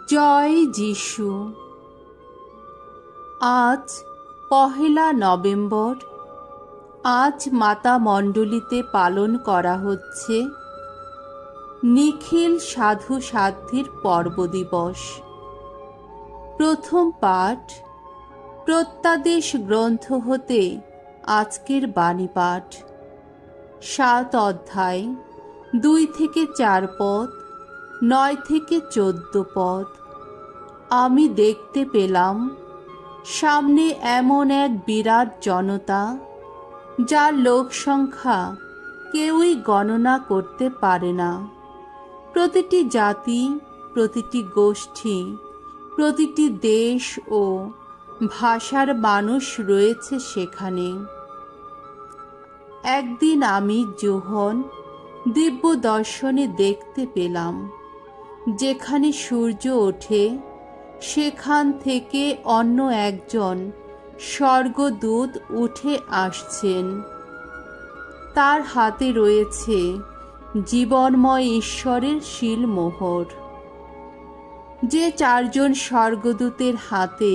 জয় যিশু। আজ ১লা নভেম্বর। আজ মাতা মণ্ডলীতে পালন করা হচ্ছে নিখিল সাধু সাধ্যের পর্ব দিবস। প্রথম পাঠ প্রত্যাদেশ গ্রন্থ হতে আজকের বাণী পাঠ। ৭ অধ্যায় ২ থেকে ৪ পদ, ৯ থেকে ১৪ পদ। আমি দেখতে পেলাম সামনে এমন এক বিরাট জনতা, যার লোক সংখ্যা কেউই গণনা করতে পারে না। প্রতিটি জাতি, প্রতিটি গোষ্ঠী, প্রতিটি দেশ ও ভাষার মানুষ রয়েছে সেখানে। একদিন আমি যোহন দিব্য দর্শনে দেখতে পেলাম, যেখানে সূর্য ওঠে সেখান থেকে অন্য একজন স্বর্গদূত উঠে আসছেন। তার হাতে রয়েছে জীবনময় ঈশ্বরের শিলমোহর। যে ৪ জন স্বর্গদূতের হাতে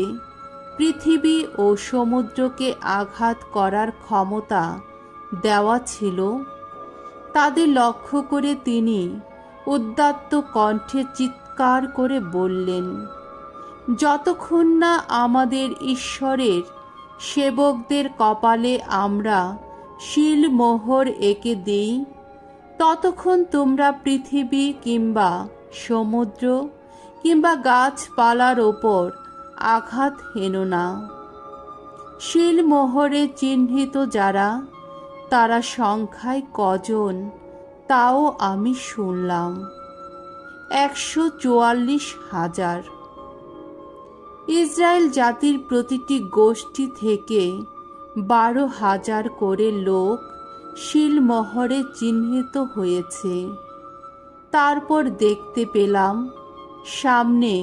পৃথিবী ও সমুদ্রকে আঘাত করার ক্ষমতা দেওয়া ছিল, তাদের লক্ষ্য করে তিনি উদাত্ত কণ্ঠে চিৎকার করে বললেন, যতক্ষণ না আমাদের ঈশ্বরের সেবকদের কপালে আমরা শিলমোহর এঁকে দিই, ততক্ষণ তোমরা পৃথিবী কিংবা সমুদ্র কিংবা গাছপালার ওপর আঘাত হেনো না। শিলমোহরে চিহ্নিত যারা, তারা সংখ্যায় কজন তাও আমি শুনলাম। ১৪৪,০০০। ইসরায়েল জাতির প্রতিটি গোষ্ঠী থেকে ১২,০০০ করে লোক শিলমোহরে চিহ্নিত হয়েছে। তারপর দেখতে পেলাম সামনে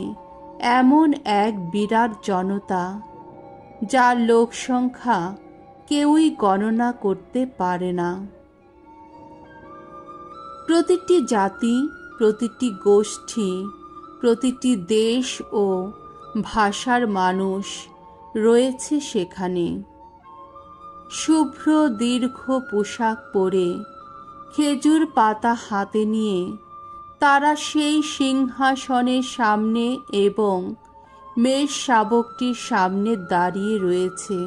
এমন এক বিরাট জনতা, যার লোক সংখ্যা কেউই গণনা করতে পারে না। প্রতিটি জাতি, প্রতিটি গোষ্ঠী, প্রতিটি দেশ ও ভাষার মানুষ রয়েছে সেখানে। শুভ্র দীর্ঘ পোশাক পরে, খেজুর পাতা হাতে নিয়ে তারা সেই সিংহাসনের সামনে এবং মেষ শাবকটির সামনে দাঁড়িয়ে রয়েছে।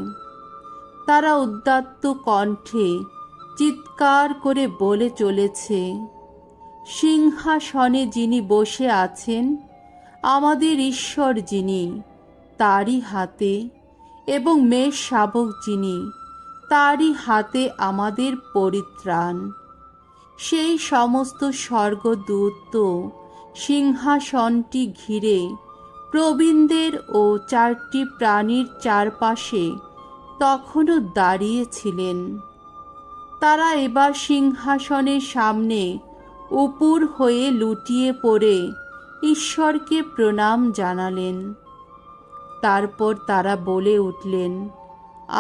তারা উদাত্ত কণ্ঠে চিৎকার করে বলে চলেছে, সিংহাসনে যিনি বসে আছেন, আমাদের ঈশ্বর যিনি, তারই হাতে, এবং মেষ শাবক যিনি, তারই হাতে আমাদের পরিত্রাণ। সেই সমস্ত স্বর্গদূত সিংহাসনটি ঘিরে প্রবীণদের ও ৪টি প্রাণীর চারপাশে তখনও দাঁড়িয়েছিলেন। তারা এবার সিংহাসনের সামনে উপুর হয়ে লুটিয়ে পড়ে ঈশ্বরকে প্রণাম জানালেন। তারপর তারা বলে উঠলেন,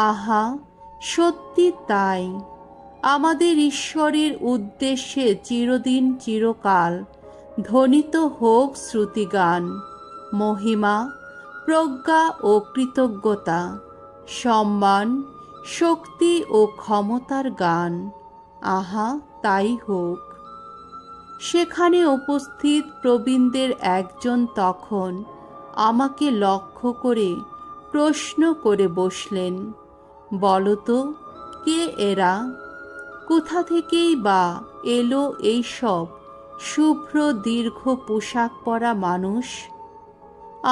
আহা, সত্যি তাই। আমাদের ঈশ্বরের উদ্দেশ্যে চিরদিন চিরকাল ধ্বনিত হোক শ্রুতিগান, মহিমা, প্রজ্ঞা ও কৃতজ্ঞতা, সম্মান, শক্তি ও ক্ষমতার গান। আহা, তাই হোক। সেখানে উপস্থিত প্রবীণদের একজন তখন আমাকে লক্ষ্য করে প্রশ্ন করে বসলেন, বলতো, কে এরা? কোথা থেকেই বা এলো এইসব শুভ্র দীর্ঘ পোশাক পরা মানুষ?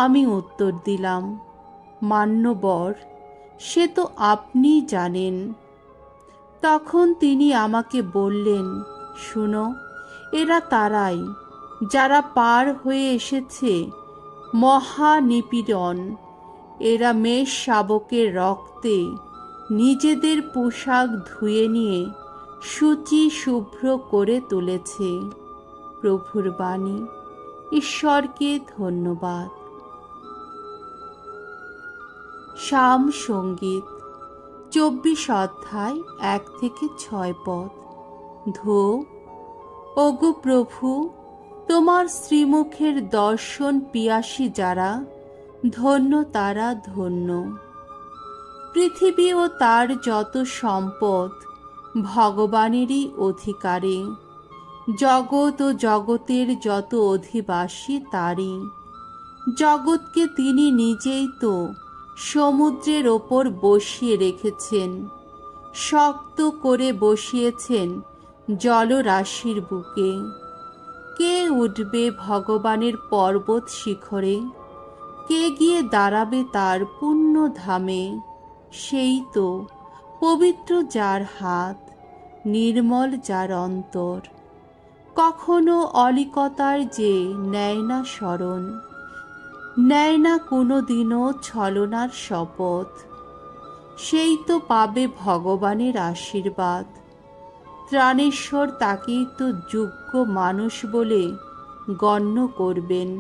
আমি উত্তর দিলাম, মান্যবর, সে তো আপনিই জানেন। তখন তিনি আমাকে বললেন, শুনো, এরা তারাই যারা পার হয়ে এসেছে মহানিপীড়ন। এরা মেষ শাবকের রক্তে নিজেদের পোশাক ধুয়ে নিয়ে শুচি শুভ্র করে তুলেছে। প্রভুর বাণী। ঈশ্বরকে ধন্যবাদ। শাম সঙ্গীত ২৪ অধ্যায় ১ থেকে ৬ পদ। ধো, ওগো প্রভু, তোমার শ্রীমুখের দর্শন পিয়াসী যারা, ধন্য তারা ধন্য। পৃথিবী ও তার যত সম্পদ ভগবানেরই অধিকারে, জগৎ ও জগতের যত অধিবাসী তারই। জগৎকে তিনি নিজেই তো সমুদ্রের ওপর বসিয়ে রেখেছেন, শক্ত করে বসিয়েছেন জলরাশির বুকে। কে উঠবে ভগবানের পর্বত শিখরে, কে গিয়ে দাঁড়াবে তার পুণ্য ধামে? সেই তো পবিত্র যার হাত, নির্মল যার অন্তর, কখনো অলিকতার যে নেয় না শরণ, নেয় না কোনো দিনও ছলনার শপথ, সেই তো পাবে ভগবানের আশীর্বাদ। ত্রাণেশ্বর তাকেই তো যোগ্য মানুষ বলে গণ্য করবেন।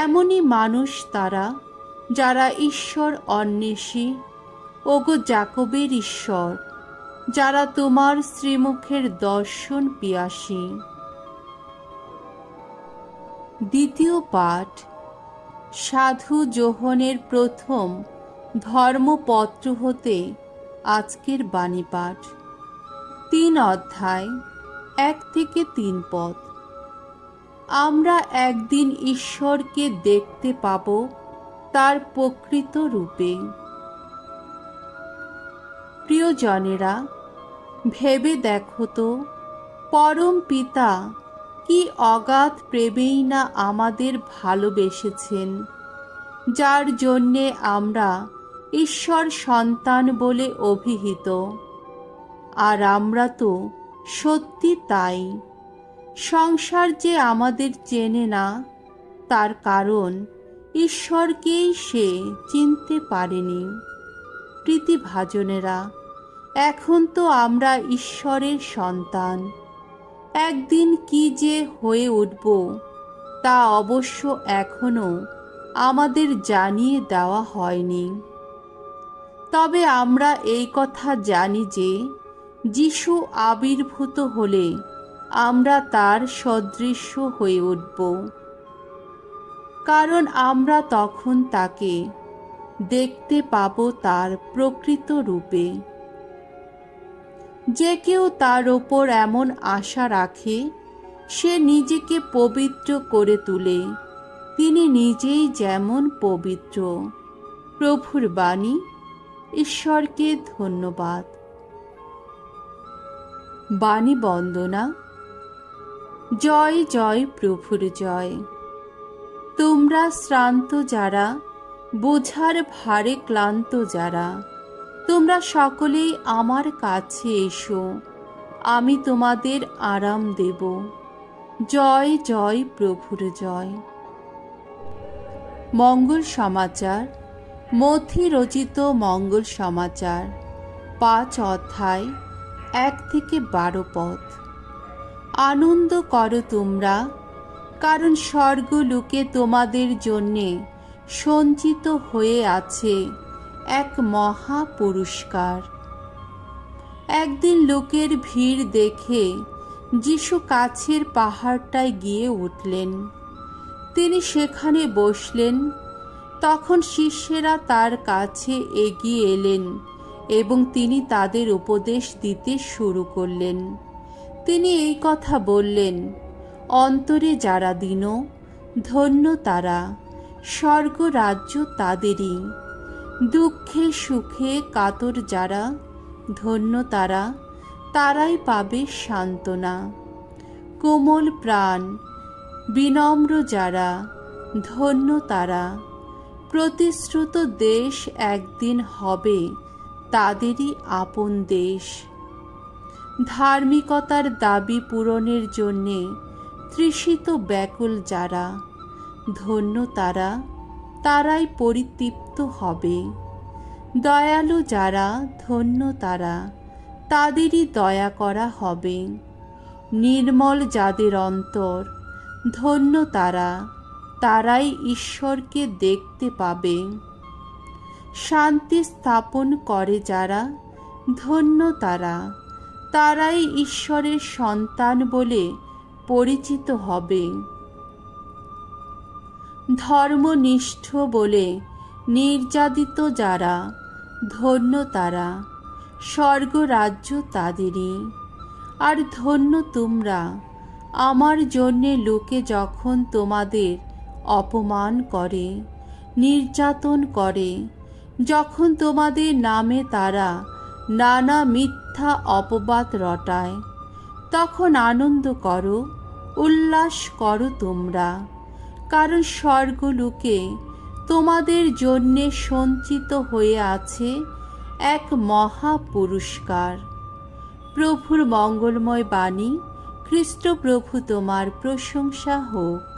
এমনই মানুষ তারা যারা ঈশ্বর অন্বেষী, ওগো জাকবের ঈশ্বর, যারা তোমার শ্রীমুখের দর্শন পিয়াসী। দ্বিতীয় পাঠ, সাধু যোহনের প্রথম ধর্মপত্র হতে আজকের বাণী পাঠ। 3 অধ্যায়, 1 থেকে 3 পদ। আমরা একদিন ঈশ্বরকে দেখতে পাব তার প্রকৃত রূপে। প্রিয়জনেরা, ভেবে দেখো তো, পরম পিতা কি অগাধ প্রেমেই না আমাদের ভালোবেসেছেন, যার জন্যে আমরা ঈশ্বর সন্তান বলে অভিহিত। আর আমরা তো সত্যি তাই। সংসার যে আমাদের চেনে না, তার কারণ ঈশ্বরকেই সে চিনতে পারেনি। প্রীতিভাজনেরা, এখন তো আমরা ঈশ্বরের সন্তান। একদিন কি যে হয়ে উঠব তা অবশ্য এখনো আমাদের জানিয়ে দেওয়া হয়নি। তবে আমরা এই কথা জানি যে যিশু আবির্ভূত হলে আমরা তার সদৃশ্য হয়ে উঠব, কারণ আমরা তখন তাকে দেখতে পাব তার প্রকৃত রূপে। যে কেউ তার ওপর এমন আশা রাখে, সে নিজেকে পবিত্র করে তোলে, তিনি নিজেই যেমন পবিত্র। প্রভুর বাণী। ঈশ্বরকে ধন্যবাদ। বাণী বন্দনা। জয় জয় প্রভুর জয়। তোমরা শ্রান্ত যারা, বোঝার ভারে ক্লান্ত যারা, তোমরা সকলেই আমার কাছে এসো, আমি তোমাদের আরাম দেব। জয় জয় প্রভুর জয়। মঙ্গল সমাচার। মথি রচিত মঙ্গল সমাচার, 5 অধ্যায়, 1 থেকে 12 পদ। আনন্দ করো তোমরা, কারণ স্বর্গলোকে তোমাদের জন্যে সঞ্চিত হয়ে আছে এক মহা পুরস্কার। একদিন লোকের ভিড় দেখে যিশু কাছের পাহাড়টায় গিয়ে উঠলেন। তিনি সেখানে বসলেন। তখন শিষ্যেরা তার কাছে এগিয়ে এলেন এবং তিনি তাদের উপদেশ দিতে শুরু করলেন। তিনি এই কথা বললেন, অন্তরে যারা দীন, ধন্য তারা, স্বর্গরাজ্য তাদেরই। দুঃখে সুখে কাতর যারা, ধন্য তারা, তারাই পাবে সান্ত্বনা। কোমল প্রাণ, বিনম্র যারা, ধন্য তারা, প্রতিশ্রুত দেশ একদিন হবে তাদেরই আপন দেশ। ধার্মিকতার দাবি পূরণের জন্যে তৃষিত ব্যাকুল যারা, ধন্য তারা, তারাই পরিতৃপ্ত হবে। দয়ালু যারা, ধন্য তারা, তাদেরই দয়া করা হবে। নির্মল যাদের অন্তর, ধন্য তারা, তারাই ঈশ্বরকে দেখতে পাবে। শান্তি স্থাপন করে যারা, ধন্য তারা, তারাই ঈশ্বরের সন্তান বলে পরিচিত হবে। ধর্মনিষ্ঠ বলে নির্যাতিত যারা, ধন্য তারা, স্বর্গরাজ্য তাদেরই। আর ধন্য তোমরা, আমার জন্যে লোকে যখন তোমাদের অপমান করে, নির্যাতন করে, যখন তোমাদের নামে তারা নানা মিথ্যা অপবাদ রটায়, তখন আনন্দ করো, উল্লাস করো তোমরা, কারণ স্বর্গলোকে তোমাদের জন্যে সঞ্চিত হয়ে আছে এক মহা পুরস্কার। প্রভুর মঙ্গলময় বাণী। খ্রিস্ট প্রভু তোমার প্রশংসা হোক।